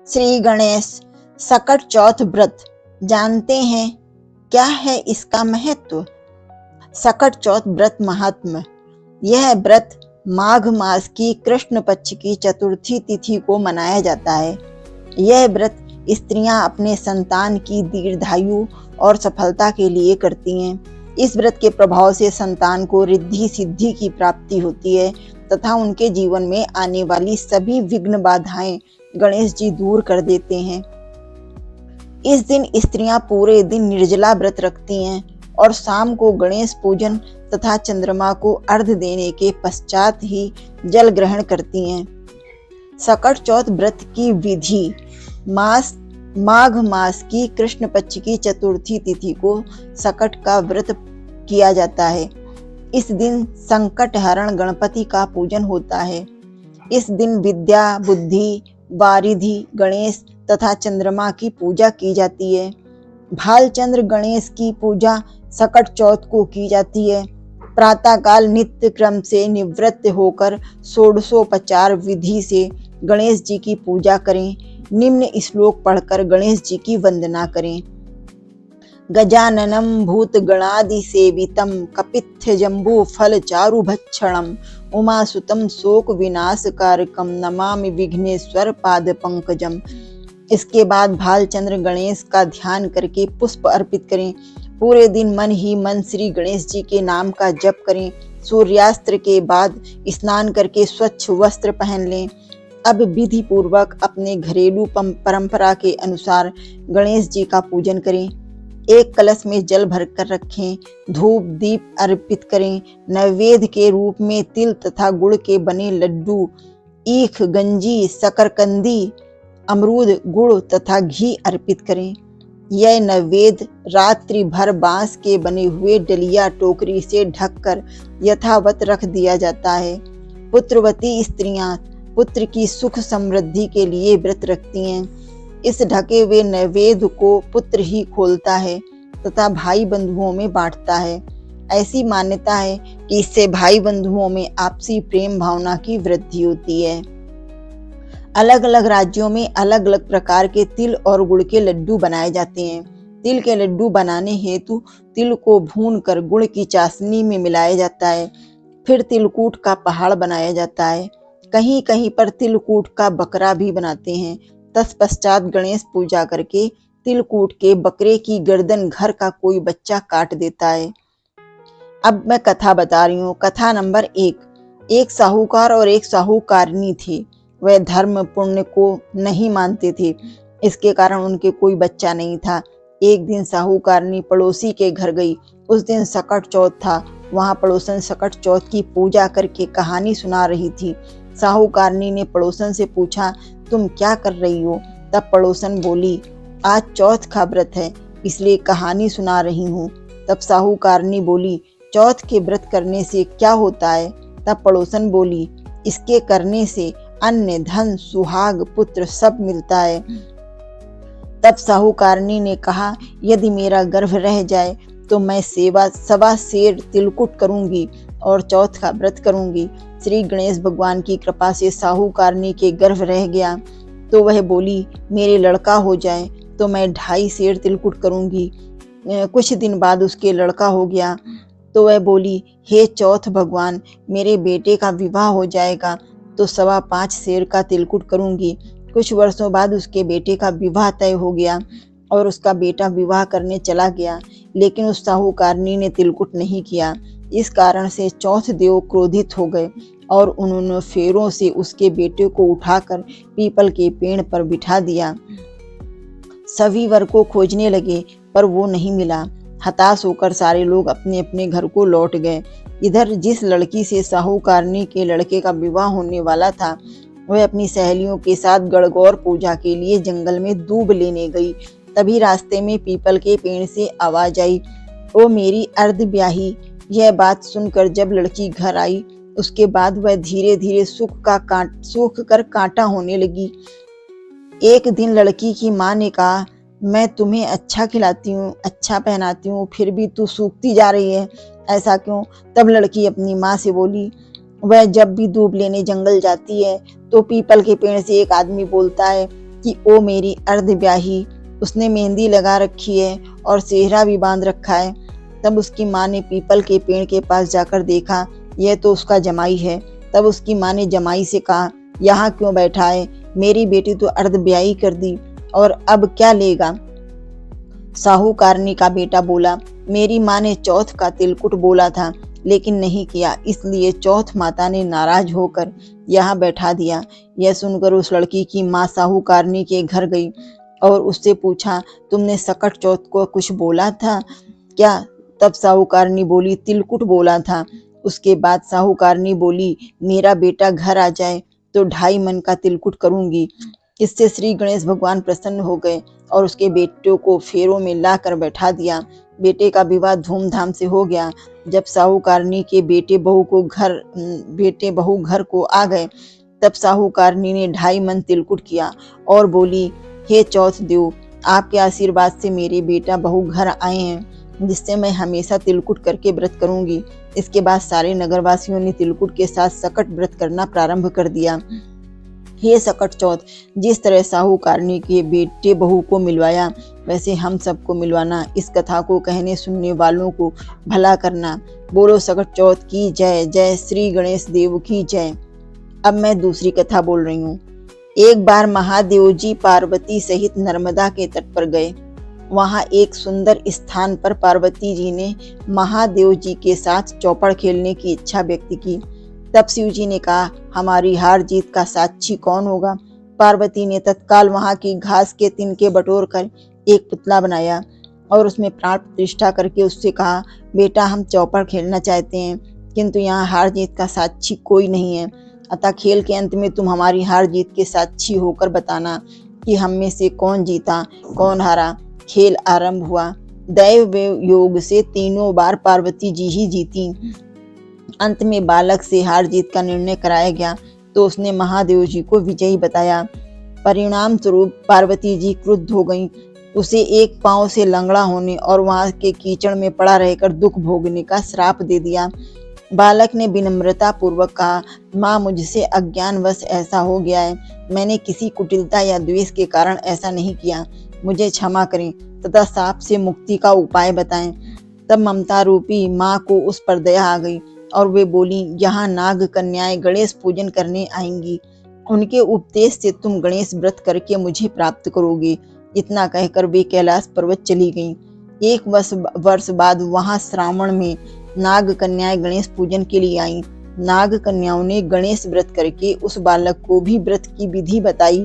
श्री गणेश सकट चौथ व्रत जानते हैं क्या है इसका महत्व। सकट चौथ व्रत महात्म्य। यह व्रत माघ मास की कृष्ण पक्ष की चतुर्थी तिथि को मनाया जाता है। यह व्रत स्त्रियां अपने संतान की दीर्घायु और सफलता के लिए करती हैं। इस व्रत के प्रभाव से संतान को रिद्धि सिद्धि की प्राप्ति होती है तथा उनके जीवन में आने वाली सभी विघ्न बाधाएं गणेश जी दूर कर देते हैं। इस दिन स्त्रियां पूरे दिन निर्जला व्रत रखती हैं और शाम को गणेश पूजन तथा चंद्रमा को अर्घ्य देने के पश्चात ही जल ग्रहण करती हैं। सकट चौथ व्रत की विधि। माघ मास की कृष्ण पक्ष की चतुर्थी तिथि को सकट का व्रत किया जाता है। इस दिन संकट हरण गणपति का पूजन होता है। इस दिन विद्या, बुद्धि, वारिधि, गणेश तथा चंद्रमा की पूजा की जाती है। भालचंद्र गणेश की पूजा सकट चौथ को की जाती है। प्रातःकाल नित्य क्रम से निवृत्त होकर षोडशोपचार विधि से गणेश जी की पूजा करें। निम्न श्लोक पढ़कर गणेश जी की वंदना करें। गजाननं भूतगणादि सेवितं कपित्थ जम्बू फल चारु भक्षणम उमासुतं शोक विनाशकारकम नमामि विघ्नेश्वर पाद पंकजम। इसके बाद भालचंद्र गणेश का ध्यान करके पुष्प अर्पित करें। पूरे दिन मन ही मन श्री गणेश जी के नाम का जप करें। सूर्यास्त के बाद स्नान करके स्वच्छ वस्त्र पहन लें। अब विधि पूर्वक अपने घरेलू परंपरा के अनुसार गणेश जी का पूजन करें। एक कलश में जल भरकर रखें। धूप दीप अर्पित करें। नैवेद्य के रूप में तिल तथा गुड़ के बने लड्डू, ईख, गंजी, शकरकंदी, अमरूद, गुड़ तथा घी अर्पित करें। यह नैवेद्य रात्रि भर बांस के बने हुए डलिया टोकरी से ढककर यथावत रख दिया जाता है। पुत्रवती स्त्रियां पुत्र की सुख समृद्धि के लिए व्रत रखती हैं। इस ढके हुए नैवेद्य को पुत्र ही खोलता है तथा भाई बंधुओं में बांटता है। ऐसी मान्यता है कि इससे भाई बंधुओं में आपसी प्रेम भावना की वृद्धि होती है। अलग अलग राज्यों में अलग अलग प्रकार के तिल और गुड़ के लड्डू बनाए जाते हैं। तिल के लड्डू बनाने हेतु तिल को भूनकर गुड़ की चाशनी में मिलाया जाता है। फिर तिलकूट का पहाड़ बनाया जाता है। कहीं कहीं पर तिलकूट का बकरा भी बनाते हैं। तत्पश्चात गणेश पूजा करके तिलकूट के बकरे की गर्दन घर का कोई बच्चा काट देता है। अब मैं कथा बता रही हूँ। कथा नंबर 1। एक साहूकार और एक साहूकारनी थे। वह धर्म पुण्य को नहीं मानते थे। इसके कारण उनके कोई बच्चा नहीं था। एक दिन साहूकारनी पड़ोसी के घर गई। उस दिन सकट चौथ था। वहां पड़ोसन सकट चौथ की पूजा करके कहानी सुना रही थी। साहूकारनी ने पड़ोसन से पूछा, तुम क्या कर रही हो? तब पड़ोसन बोली, आज चौथ का व्रत है इसलिए कहानी सुना रही हूँ। तब साहूकारनी बोली, चौथ के व्रत करने से क्या होता है? तब पड़ोसन बोली, इसके करने से अन्न, धन, सुहाग, पुत्र सब मिलता है। तब साहूकारनी ने कहा, यदि मेरा गर्भ रह जाए तो मैं सवा सेर तिलकुट करूंगी और चौथ का व्रत करूंगी। श्री गणेश भगवान की कृपा से साहूकारनी के गर्भ रह गया तो वह बोली, मेरे लड़का हो जाए तो मैं 2.5 सेर तिलकुट करूंगी। कुछ दिन बाद उसके लड़का हो गया तो वह बोली, हे चौथ भगवान, मेरे बेटे का विवाह हो जाएगा तो 5.25 सेर का तिलकुट करूंगी। कुछ वर्षों बाद उसके बेटे का विवाह तय हो गया और उसका बेटा विवाह करने चला गया, लेकिन उस साहूकारनी ने तिलकुट नहीं किया। इस कारण से चौथ देव क्रोधित हो गए और उन्होंने फेरों से उसके बेटे को उठाकर पीपल के पेड़ पर बिठा दिया। सभी वर को खोजने लगे पर वो नहीं मिला। हताश होकर सारे लोग अपने अपने घर को लौट गए। इधर जिस लड़की से साहूकारनी के लड़के का विवाह होने वाला था वह अपनी सहेलियों के साथ गणगौर पूजा के लिए जंगल में दूब लेने गई। तभी रास्ते में पीपल के पेड़ से आवाज आई, ओ मेरी अर्ध ब्याही। यह बात सुनकर जब लड़की घर आई उसके बाद वह धीरे धीरे सूख कर कांटा होने लगी। एक दिन लड़की की माँ ने कहा, मैं तुम्हें अच्छा खिलाती हूँ, अच्छा पहनाती हूँ, फिर भी तू सूखती जा रही है, ऐसा क्यों? तब लड़की अपनी माँ से बोली, वह जब भी दूब लेने जंगल जाती है तो पीपल के पेड़ से एक आदमी बोलता है, कि ओ मेरी अर्धब्याही, उसने मेहंदी लगा रखी है और सेहरा भी बांध रखा है। तब उसकी माँ ने पीपल के पेड़ के पास जाकर देखा, यह तो उसका जमाई है। तब उसकी माँ ने जमाई से कहा, यहाँ क्यों बैठा है? मेरी बेटी तो अर्धब्याही कर दी और अब क्या लेगा? साहूकारनी का बेटा बोला, मेरी माँ ने चौथ का तिलकुट बोला था लेकिन नहीं किया, इसलिए चौथ माता ने नाराज होकर यहाँ बैठा दिया। यह सुनकर उस लड़की की माँ साहूकारनी के घर गई और उससे पूछा, तुमने सकट चौथ को कुछ बोला था क्या? तब साहूकारनी बोली, तिलकुट बोला था। उसके बाद साहूकारनी बोली, मेरा बेटा घर आ जाए तो 2.5 मन का तिलकुट करूंगी। इससे श्री गणेश भगवान प्रसन्न हो गए और उसके बेटे को फेरों में लाकर बैठा दिया। बेटे का विवाह धूमधाम से हो गया। जब साहूकारनी के बेटे बहू घर को आ गए, तब साहूकारनी ने 2.5 मन तिलकुट किया और बोली, हे चौथ देव, आपके आशीर्वाद से मेरे बेटा बहू घर आए हैं, जिससे मैं हमेशा तिलकुट करके व्रत करूंगी। इसके बाद सारे नगरवासियों ने तिलकुट के साथ सकट व्रत करना प्रारंभ कर दिया। हे सकट चौथ, जिस तरह साहूकारनी के बेटे बहू को मिलवाया, वैसे हम सबको मिलवाना। इस कथा को कहने सुनने वालों को भला करना। बोलो सकट चौथ की जय। जय श्री गणेश देव की जय। अब मैं दूसरी कथा बोल रही हूँ। एक बार महादेव जी पार्वती सहित नर्मदा के तट पर गए। वहां एक सुंदर स्थान पर पार्वती जी ने महादेव जी के साथ चौपड़ खेलने की इच्छा व्यक्त की। तब शिव जी ने कहा, हमारी हार जीत का साक्षी कौन होगा? पार्वती ने तत्काल वहां की घास के तिनके बटोर कर एक पुतला बनाया और उसमें प्राण प्रतिष्ठा करके उससे कहा, बेटा हम चौपड़ खेलना चाहते हैं, किंतु यहाँ हार जीत का साक्षी कोई नहीं है, अतः खेल के अंत में तुम हमारी हार जीत के साक्षी होकर बताना कि हम में से कौन जीता कौन हारा। खेल आरंभ हुआ। दैव योग से 3 बार पार्वती जी ही जीती। अंत में बालक से हार जीत का निर्णय कराया गया तो उसने महादेव जी को विजयी बताया। परिणाम स्वरूप पार्वती जी क्रुद्ध हो गईं। उसे एक पांव से लंगड़ा होने और वहां के कीचड़ में पड़ा रहकर दुख भोगने का श्राप दे दिया। बालक ने विनम्रता पूर्वक कहा, माँ मुझसे अज्ञानवश ऐसा हो गया है, मैंने किसी कुटिलता या द्वेष के कारण ऐसा नहीं किया, मुझे क्षमा करें तथा साप से मुक्ति का उपाय बताएं। तब ममता रूपी माँ को उस पर दया आ गई और वे बोली, यहाँ नाग कन्याएं गणेश पूजन करने आएंगी, उनके उपदेश से तुम गणेश व्रत करके मुझे प्राप्त करोगे। इतना कहकर वे कैलाश पर्वत चली गईं। 1 वर्ष बाद वहां श्रावण में नाग कन्याएं गणेश पूजन के लिए आईं। नाग कन्याओं ने गणेश व्रत करके उस बालक को भी व्रत की विधि बताई।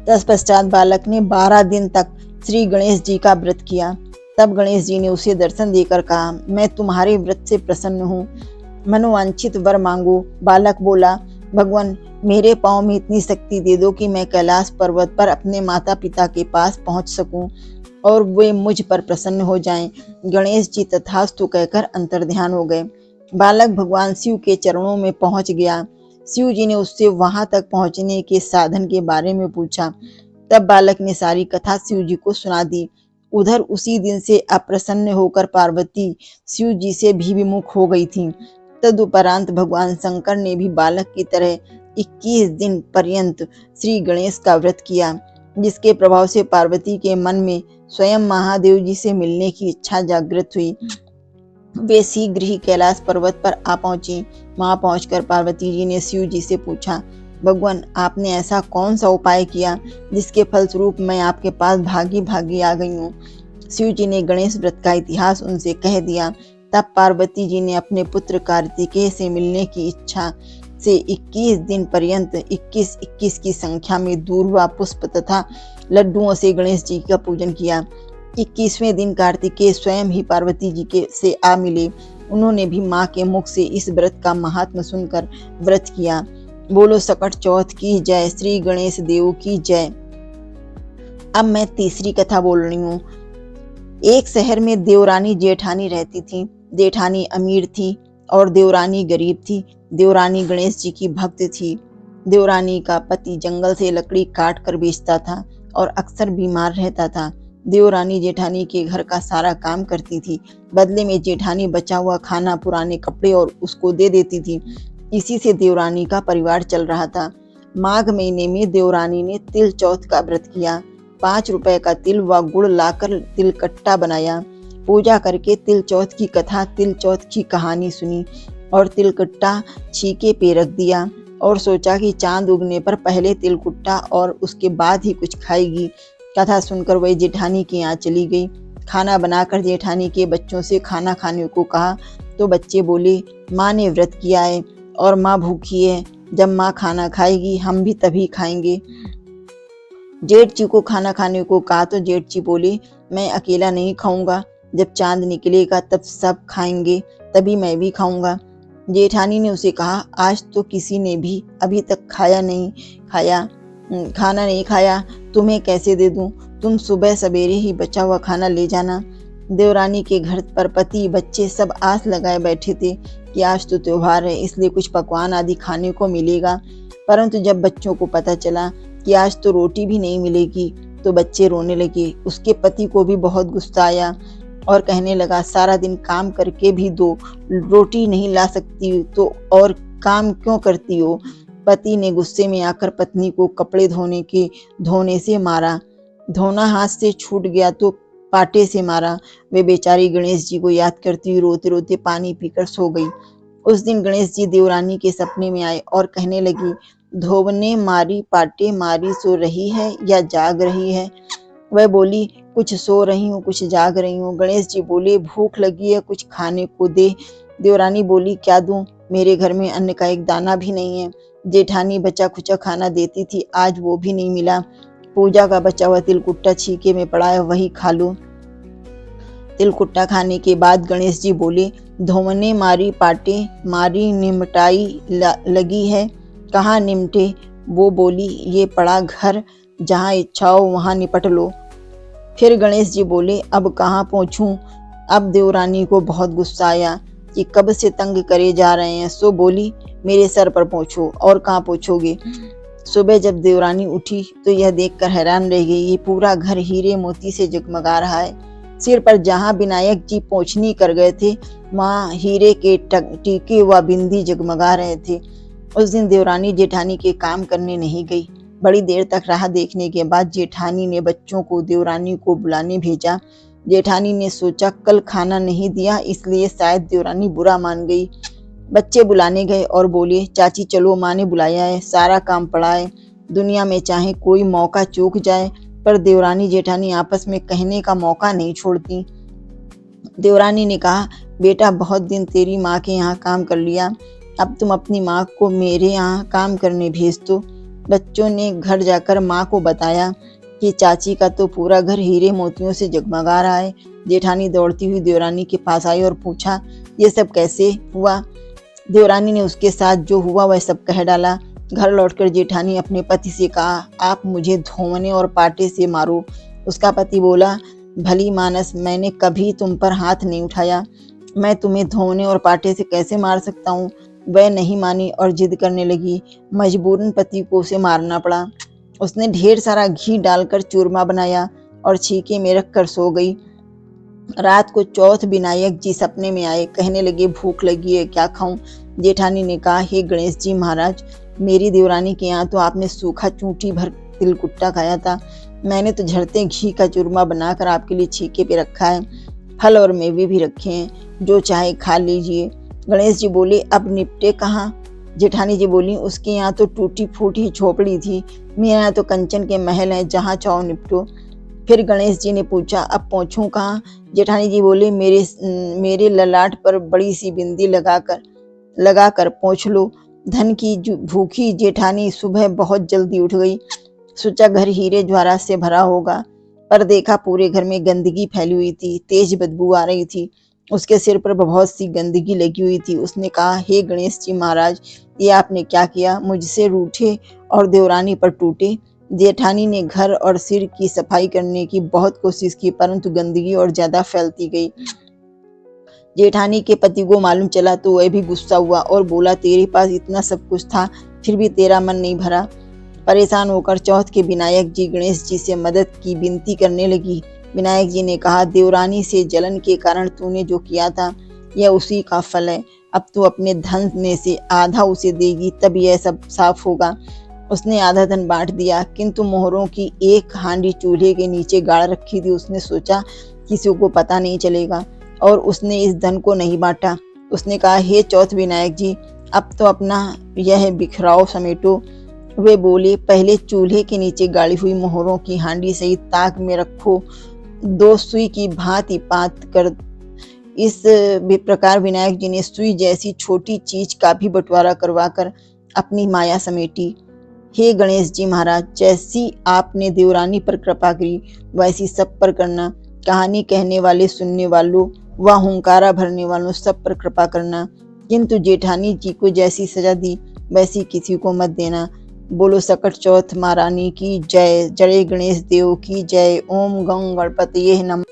तत्पश्चात बालक ने 12 दिन तक श्री गणेश जी का व्रत किया। तब गणेश जी ने उसे दर्शन देकर कहा, मैं तुम्हारे व्रत से प्रसन्न हूँ, मनोवांछित वर मांगो। बालक बोला, भगवान मेरे पाँव में इतनी शक्ति दे दो कि मैं कैलाश पर्वत पर अपने माता पिता के पास पहुंच सकूं और वे मुझ पर प्रसन्न हो जाएं। गणेश जी तथास्तु कहकर अंतर्ध्यान हो गए। बालक भगवान शिव के चरणों में पहुंच गया। शिव जी ने उससे वहां तक पहुंचने के साधन के बारे में पूछा। तब बालक ने सारी कथा शिव जी को सुना दी। उधर उसी दिन से अप्रसन्न होकर पार्वती शिव जी से भी विमुख हो गई थी। तदुपरांत भगवान शंकर ने भी बालक की तरह 21 दिन पर्यंत श्री गणेश का व्रत किया, जिसके प्रभाव से पार्वती के मन में स्वयं महादेव जी से मिलने की इच्छा जागृत हुई। वे शीघ्र ही कैलाश पर्वत पर आ पहुंची। वहां पहुंचकर पार्वती जी ने शिव जी से पूछा, भगवान आपने ऐसा कौन सा उपाय किया जिसके फलस्वरूप मैं आपके पास भागी भागी आ गई हूँ? शिव जी ने गणेश व्रत का इतिहास उनसे कह दिया। तब पार्वती जी ने अपने पुत्र कार्तिकेय से मिलने की इच्छा से 21 दिन पर्यंत 21 की संख्या में दूर्वा पुष्प तथा लड्डुओं से गणेश जी का पूजन किया। 21वें दिन कार्तिकेय स्वयं ही पार्वती जी के से आ मिले। उन्होंने भी माँ के मुख से इस व्रत का महात्म सुनकर व्रत किया। बोलो सकट चौथ की जय, श्री गणेश देव की जय। अब मैं तीसरी कथा बोल रही हूँ। एक शहर में देवरानी जेठानी रहती थी। जेठानी अमीर थी और देवरानी गरीब थी। देवरानी गणेश जी की भक्त थी। देवरानी का पति जंगल से लकड़ी काट कर बेचता था और अक्सर बीमार रहता था। देवरानी जेठानी के घर का सारा काम करती थी। बदले में जेठानी बचा हुआ खाना, पुराने कपड़े और उसको दे देती थी। इसी से देवरानी का परिवार चल रहा था। माघ महीने में देवरानी ने तिल चौथ का व्रत किया। 5 रुपए का तिल व गुड़ लाकर तिलकट्टा बनाया। पूजा करके तिल चौथ की कथा, तिल चौथ की कहानी सुनी और तिलकट्टा छीके पे रख दिया और सोचा कि चांद उगने पर पहले तिलकुट्टा और उसके बाद ही कुछ खाएगी। कथा सुनकर वह जेठानी के यहाँ चली गई। खाना बनाकर जेठानी के बच्चों से खाना खाने को कहा तो बच्चे बोले, माँ ने व्रत किया है और माँ भूखी है, जब माँ खाना खाएगी हम भी तभी खाएंगे। जेठ जी को खाना खाने को कहा तो जेठ जी बोले, मैं अकेला नहीं खाऊंगा, जब चांद निकलेगा तब सब खाएंगे, तभी मैं भी खाऊंगा। जेठानी ने उसे कहा, आज तो किसी ने भी अभी तक खाना नहीं खाया, तुम्हें कैसे दे दूं? तुम सुबह सवेरे ही बचा हुआ खाना ले जाना। देवरानी के घर पर पति बच्चे सब आस लगाए बैठे थे कि आज तो त्योहार है, इसलिए कुछ पकवान आदि खाने को मिलेगा। परंतु जब बच्चों को पता चला कि आज तो रोटी भी नहीं मिलेगी तो बच्चे रोने लगे। उसके पति को भी बहुत गुस्सा आया और कहने लगा, सारा दिन काम करके भी 2 रोटी नहीं ला सकती तो और काम क्यों करती हो? पति ने गुस्से में आकर पत्नी को कपड़े धोने से मारा। धोना हाथ से छूट गया तो पाटे से मारा। वे बेचारी गणेश जी को याद करती हुई रोते रोते पानी पीकर सो गई। उस दिन गणेश जी देवरानी के सपने में आए और कहने लगी, धोबने मारी पाटे मारी, सो रही है या जाग रही है? वह बोली, कुछ सो रही हूँ, कुछ जाग रही हूँ। गणेश जी बोले, भूख लगी है, कुछ खाने को दे। देवरानी बोली, क्या दूं? मेरे घर में अन्न का एक दाना भी नहीं है। जेठानी बचा खुचा खाना देती थी, आज वो भी नहीं मिला। पूजा का बचा हुआ तिलकुट्टा छीके में पड़ा है, वही खा लो। तिलकुट्टा खाने के बाद गणेश जी बोले, धोवने मारी पाटे मारी, निमटाई लगी है, कहाँ निमटे? वो बोली, ये पड़ा घर, जहाँ इच्छा हो वहां निपट लो। फिर गणेश जी बोले, अब कहाँ पहुंचूं? अब देवरानी को बहुत गुस्सा आया कि कब से तंग करे जा रहे हैं, सो बोली, मेरे सर पर पहुंचो। और कहाँ पहुंचोगे? सुबह जब देवरानी उठी तो यह देखकर हैरान रह गई, ये पूरा घर हीरे मोती से जगमगा रहा है। सिर पर जहाँ विनायक जी पोंछनी कर गए थे, वहाँ हीरे के टीके व बिंदी जगमगा रहे थे। उस दिन देवरानी जेठानी के काम करने नहीं गई। बड़ी देर तक राह देखने के बाद जेठानी ने बच्चों को देवरानी को बुलाने भेजा। जेठानी ने सोचा, कल खाना नहीं दिया इसलिए शायद देवरानी बुरा मान गई। बच्चे बुलाने गए और बोले, चाची चलो, माँ ने बुलाया है, सारा काम पड़ा है। दुनिया में चाहे कोई मौका चूक जाए पर देवरानी जेठानी आपस में कहने का मौका नहीं छोड़ती। देवरानी ने कहा, बेटा बहुत दिन तेरी माँ के यहाँ काम कर लिया, अब तुम अपनी माँ को मेरे यहाँ काम करने भेज दो। बच्चों ने घर जाकर माँ को बताया कि चाची का तो पूरा घर हीरे मोतियों से जगमगा रहा है। जेठानी दौड़ती हुई देवरानी के पास आई और पूछा, ये सब कैसे हुआ? देवरानी ने उसके साथ जो हुआ वह सब कह डाला। घर लौटकर जेठानी अपने पति से कहा, आप मुझे धोवने और पाटे से मारो। उसका पति बोला, भली मानस, मैंने कभी तुम पर हाथ नहीं उठाया, मैं तुम्हें धोवने और पाटे से कैसे मार सकता हूँ? वह नहीं मानी और जिद करने लगी। मजबूरन पति को उसे मारना पड़ा। उसने ढेर सारा घी डालकर चूरमा बनाया और छीके में रख कर सो गई। रात को चौथ विनायक जी सपने में आए, कहने लगे, भूख लगी है, क्या खाऊं? जेठानी ने कहा, हे गणेश जी महाराज, मेरी देवरानी के यहाँ तो आपने सूखा चूंटी भर तिलकुट्टा खाया था, मैंने तो झरते घी का चूरमा बनाकर आपके लिए छीके पे रखा है, फल और मेवे भी रखे हैं, जो चाहे खा लीजिए। गणेश जी बोले, अब निपटे कहाँ? जेठानी जी बोली, उसके यहाँ तो टूटी फूटी झोपड़ी थी, मेरे यहाँ तो कंचन के महल हैं, जहाँ चाहो निपटो। फिर गणेश जी ने पूछा, अब पहुँचूं कहाँ? जेठानी जी बोले, मेरे ललाट पर बड़ी सी बिंदी लगाकर पहुँच लो। धन की भूखी जेठानी सुबह बहुत जल्दी उठ गई। सोचा घर हीरे ज्वारात से भरा होगा, पर देखा पूरे घर में गंदगी फैली हुई थी, तेज बदबू आ रही थी। उसके सिर पर बहुत सी गंदगी लगी हुई थी। उसने कहा, हे गणेश जी महाराज, ये आपने क्या किया? मुझसे रूठे और देवरानी पर टूटे। जेठानी ने घर और सिर की सफाई करने की बहुत कोशिश की, परंतु गंदगी और ज्यादा फैलती गई। जेठानी के पति को मालूम चला तो वह भी गुस्सा हुआ और बोला, तेरे पास इतना सब कुछ था, फिर भी तेरा मन नहीं भरा। परेशान होकर चौथ के विनायक जी गणेश जी से मदद की विनती करने लगी। विनायक जी ने कहा, देवरानी से जलन के कारण तूने जो किया था, यह उसी का फल है। अब तू अपने धन में से आधा उसे देगी, तब यह सब साफ होगा। उसने आधा धन बांट दिया, किंतु मोहरों की एक हांडी चूल्हे के नीचे गाड़ रखी थी। उसने सोचा किसी को पता नहीं चलेगा और उसने इस धन को नहीं बांटा। उसने कहा, हे चौथ विनायक जी, अब तो अपना यह बिखराव समेटो। वे बोले, पहले चूल्हे के नीचे गाड़ी हुई मोहरों की हांडी सहित ताक में रखो, 2 सुई की भांति पात कर। इस प्रकार विनायक जी ने सुई जैसी छोटी चीज का भी बंटवारा करवाकर अपनी माया समेटी। हे गणेश जी महाराज, जैसी आपने देवरानी पर कृपा करी वैसी सब पर करना। कहानी कहने वाले, सुनने वालों व हुंकारा भरने वालों सब पर कृपा करना, किंतु जेठानी जी को जैसी सजा दी वैसी किसी को मत देना। बोलो सकट चौथ महारानी की जय। जय गणेश देव की जय। ओम गं गणपतये नमः।